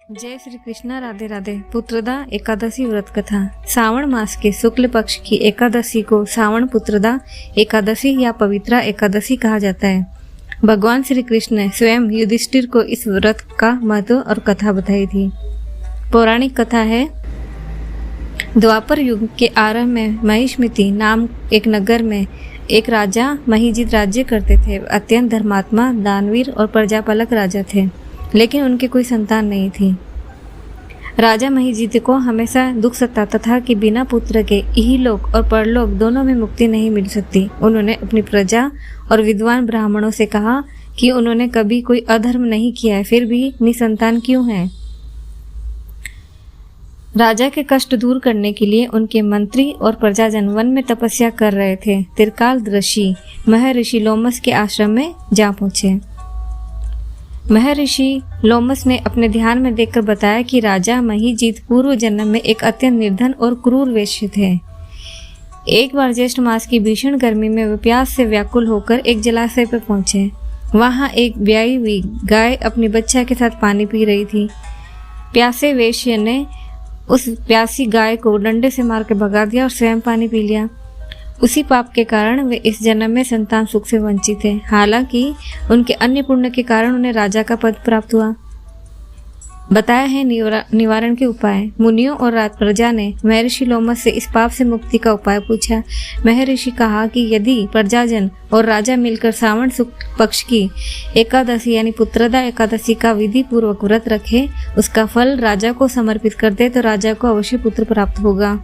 जय श्री कृष्णा। राधे राधे। पुत्रदा एकादशी व्रत कथा। सावन मास के शुक्ल पक्ष की एकादशी को सावन पुत्रदा एकादशी या पवित्रा एकादशी कहा जाता है। भगवान श्री कृष्ण ने स्वयं युधिष्ठिर को इस व्रत का महत्व और कथा बताई थी। पौराणिक कथा है, द्वापर युग के आरंभ में महिष्मति नाम एक नगर में एक राजा महिजीत राज्य करते थे। अत्यंत धर्मात्मा, दानवीर और प्रजापालक राजा थे, लेकिन उनके कोई संतान नहीं थी। राजा महिजीत को हमेशा दुख सताता था कि बिना पुत्र के इहलोक और परलोक दोनों में मुक्ति नहीं मिल सकती। उन्होंने अपनी प्रजा और विद्वान ब्राह्मणों से कहा कि उन्होंने कभी कोई अधर्म नहीं किया है, फिर भी निसंतान क्यों हैं। राजा के कष्ट दूर करने के लिए उनके मंत्री और प्रजाजन वन में तपस्या कर रहे थे। त्रिकाल ऋषि महर्षि लोमस के आश्रम में जा पहुंचे। महर्षि लोमस ने अपने ध्यान में देखकर बताया कि राजा महिजीत पूर्व जन्म में एक अत्यंत निर्धन और क्रूर वेश्य थे। एक बार ज्येष्ठ मास की भीषण गर्मी में वे प्यास से व्याकुल होकर एक जलाशय पर पहुंचे। वहां एक ब्याई हुई गाय अपनी बच्चा के साथ पानी पी रही थी। प्यासे वेश्य ने उस प्यासी गाय को डंडे से मार के भगा दिया और स्वयं पानी पी लिया। उसी पाप के कारण वे इस जन्म में संतान सुख से वंचित थे। हालांकि उनके अन्य पुण्य के कारण उन्हें राजा का पद प्राप्त हुआ। बताया है निवारण के उपाय। मुनियों और प्रजा ने महर्षि लोमस से इस पाप से मुक्ति का उपाय पूछा। महर्षि कहा कि यदि प्रजाजन और राजा मिलकर सावन शुक्ल पक्ष की एकादशी यानी पुत्रदा एकादशी का विधि पूर्वक व्रत रखे, उसका फल राजा को समर्पित कर दे तो राजा को अवश्य पुत्र प्राप्त होगा।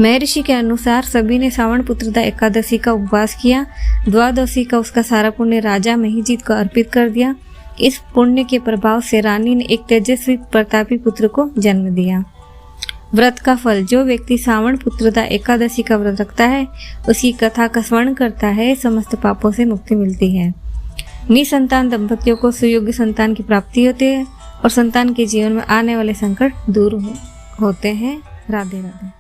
महर्षि के अनुसार सभी ने सावन पुत्रदा एकादशी का उपवास किया। द्वादशी का उसका सारा पुण्य राजा महिजीत को अर्पित कर दिया। इस पुण्य के प्रभाव से रानी ने एक तेजस्वी प्रतापी पुत्र को जन्म दिया। व्रत का फल। जो व्यक्ति सावन पुत्रदा एकादशी का व्रत रखता है, उसकी कथा का स्मरण करता है, समस्त पापों से मुक्ति मिलती है। निसंतान दंपतियों को सुयोग्य संतान की प्राप्ति होती है और संतान के जीवन में आने वाले संकट दूर होते हैं। राधे राधे।